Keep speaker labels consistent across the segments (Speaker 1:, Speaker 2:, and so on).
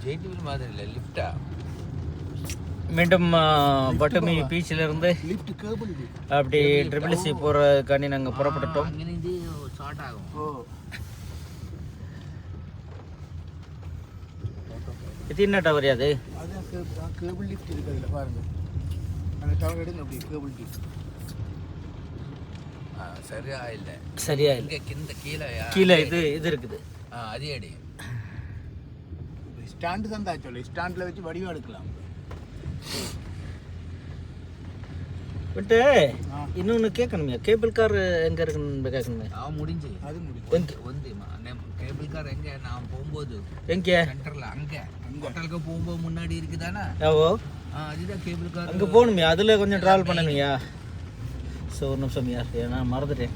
Speaker 1: JTV மாதிரி இல்லை, லிஃப்டா?
Speaker 2: மீண்டும் பட்டுமி பீச்சில் இருந்து அப்படி ட்ரிபிள்சி போகிறதுக்காண்டி நாங்கள் புறப்பட்டுட்டோம்.
Speaker 1: அங்கேருந்து ஷார்ட் ஆகும்.
Speaker 2: இது என்ன டவர் அது?
Speaker 3: கேபிள் லிஃப்ட் இருக்குது அதில் பாருங்க. அந்த டவர் எடுங்க அப்படி கேபிள் லிஃப்ட்.
Speaker 1: சரியா இல்லை,
Speaker 2: சரியா இல்லை.
Speaker 1: இங்கே கிந்த கீழே
Speaker 2: கீழே இது இருக்குது.
Speaker 1: அதே அடி
Speaker 3: ஸ்டாண்டு தான் தான் சொல்லு. ஸ்டாண்டில் வச்சு வடிவம் எடுக்கலாம்.
Speaker 2: பட்டு இன்னொன்று கேட்கணுமே, கேபிள் கார் எங்கே இருக்குன்னு கேட்கணுமே.
Speaker 1: முடிஞ்சு அது முடிஞ்சு வந்து கேபிள் கார் எங்கே நான் போகும்போது
Speaker 2: எங்கே
Speaker 1: சென்டரில் அங்கே ஹோட்டலுக்கு போகும்போது முன்னாடி இருக்குதானே?
Speaker 2: ஓ
Speaker 1: அதுதான் கேபிள் கார்.
Speaker 2: அங்கே போகணுமே, அதில் கொஞ்சம் ட்ராவல் பண்ணணுமையா? ஸோ ஒரு நிமிஷம் யார், நான் மறந்துட்டேன்.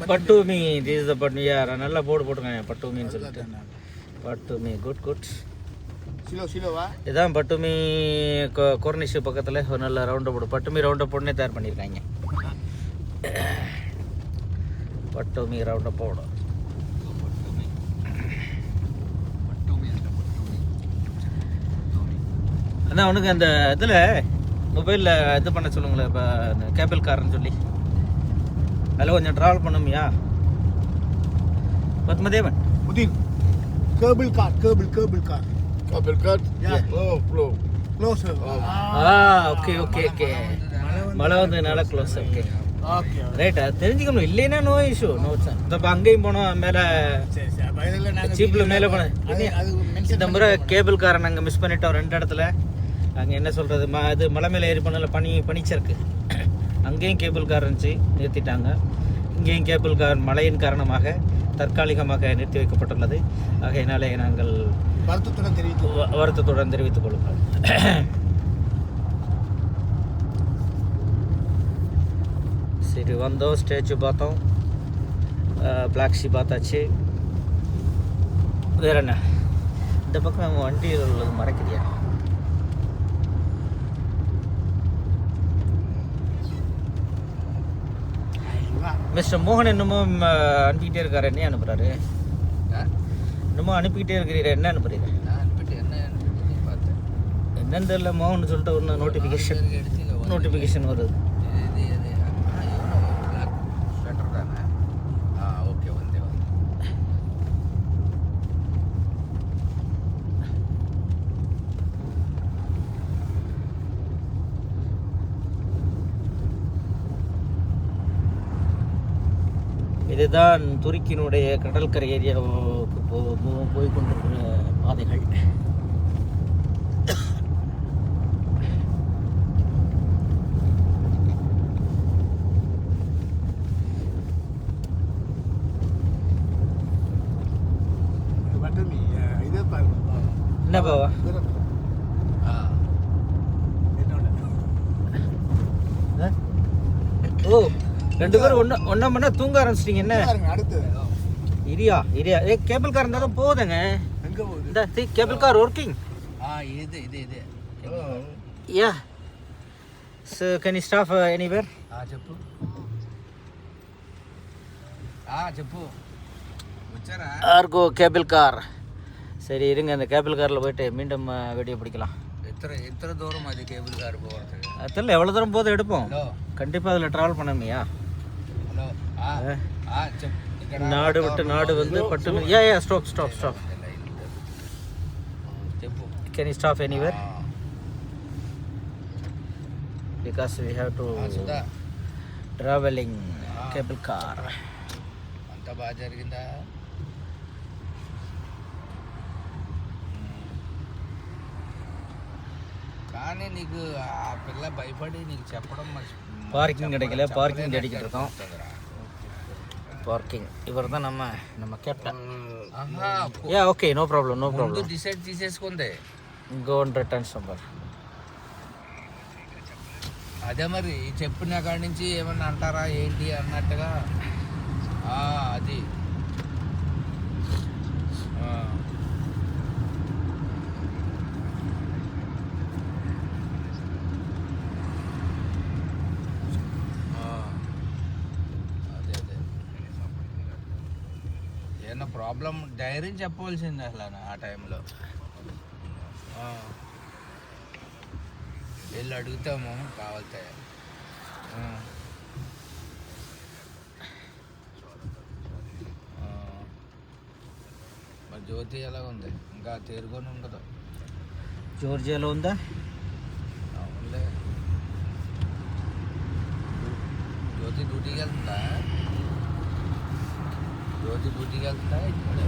Speaker 2: பட்டுமி யார் நல்லா போர்டு போட்டுருக்காங்க பட்டுமின்னு சொல்லிட்டு. பட்டுமி குட். இதான் பட்டுமி கோர்னிஷ் பக்கத்தில் ஒரு நல்ல ரவுண்ட் போர்டு, பட்டுமி ரவுண்ட் போர்டுனே தயார் பண்ணியிருக்காங்க. பட்டுமி ரவுண்ட் போர்டு. அதான் உனக்கு அந்த இதில் மொபைலில் இது பண்ண சொல்லுங்களேன், இப்போ இந்த கேபிள் கார்னு சொல்லி அதில் கொஞ்சம் ட்ராவல் பண்ணுமியா? பத்மதேவன்
Speaker 3: முதின் கேபிள் கார் க்ளோஸ்.
Speaker 2: ஓகே மழை வந்ததுனால க்ளோஸ். ஓகே ரைட், அது தெரிஞ்சுக்கணும். இல்லைன்னா நோ இஷ்யூ, நோ சார். இப்போ அங்கேயும் போனோம், மேலே ஜீப்பில் மேலே போனேன். இந்த முறை கேபிள் காரை நாங்கள் மிஸ் பண்ணிட்டோம் 2 இடத்துல. அங்கே என்ன சொல்கிறது, இது மலை மேலே ஏறி பண்ணல, பனிச்சருக்கு. அங்கேயும் கேபிள் கார் இருந்துச்சு, நிறுத்திட்டாங்க. இங்கேயும் கேபிள் கார் மழையின் காரணமாக தற்காலிகமாக நிறுத்தி வைக்கப்பட்டுள்ளது. ஆகையினாலே நாங்கள் வருத்தத்துடன் தெரிவித்துக் கொள்ளுங்கள். சரி வந்தோம், ஸ்டேச்சு பார்த்தோம், பிளாக் ஷீப் பார்த்தாச்சு. வேற என்ன, இந்த பக்கம் வண்டியில் உள்ளது மறைக்கிறியா? மிஸ்டர் மோகன் இன்னமும் அனுப்பிக்கிட்டே இருக்காரு. என்ன அனுப்புறாரு? இன்னமும் அனுப்பிக்கிட்டே இருக்கிறீர, என்ன அனுப்புறீங்க? என்னன்னு தெரியல, மோகன் சொல்லிட்டு ஒன்று நோட்டிஃபிகேஷன் வருது. இதுதான் துருக்கியினுடைய கடற்கரை ஏரியாவுக்கு போய் கொண்டிருக்கிற பாதைகள். என்ன பாவா? ஓ 2 பேரும் ஒன்னா பண்ணா தூங்க ஆரம்பிச்சிட்டீங்க. என்ன இரியா ஏ கேபிள் கார் இருந்தாலும் போகுதுங்க. இந்த கேபிள் கார் ஒர்க்கிங்.
Speaker 1: இது
Speaker 2: yeah so can you stop anywhere?
Speaker 1: చెప్పు వచ్చారా?
Speaker 2: ஆர்கோ கேபிள் கார். சரி இருங்க, அந்த கேபிள் காரில் போயிட்டு மீண்டும் வீடியோ பிடிக்கலாம்.
Speaker 1: எத்தனை தூரம் அது கேபிள் கார் போகிறது?
Speaker 2: தெரியல, எவ்வளோ தூரம் போதும் எடுப்போம். கண்டிப்பாக அதில் ட்ராவல் பண்ணணுமையா? நாடு விட்டு நாடு வந்து பட்டு. யா stop. Can you stop anywhere? Because we have to traveling cable car.
Speaker 1: అంత బాగా జరిగిందా? కానీ నీకు ఆ పిల్ల భయపడి నీకు చెప్పడం
Speaker 2: பார்க்கிங் கிடைக்கல, பார்க்கிங் அடிக்கிட்டு இருக்கோம். பார்க்கிங் இவர் தான் நம்ம captain. Yeah okay, no problem.
Speaker 1: Decide చేసేసుకుంది.
Speaker 2: గో అండ్ రిటర్న్ సంబర్.
Speaker 1: అదే మరి చెప్పిన కాడి నుంచి ఏమన్నా అంటారా ఏంటి అన్నట్టుగా అది ఏమన్నా ప్రాబ్లం ధైర్యం చెప్పవలసింది అసలు ఆ టైంలో. వెళ్ళి అడుగుతాము కావాలితే. మరి జ్యోతి ఎలా ఉంది? ఇంకా తేరుకొని ఉండదు.
Speaker 2: జోర్జియాలో ఉందా?
Speaker 1: అవునులే. జ్యోతి డ్యూటీకి వెళ్తుందా? జ్యోతి డ్యూటీకి వెళ్తుందా? ఇక్కడ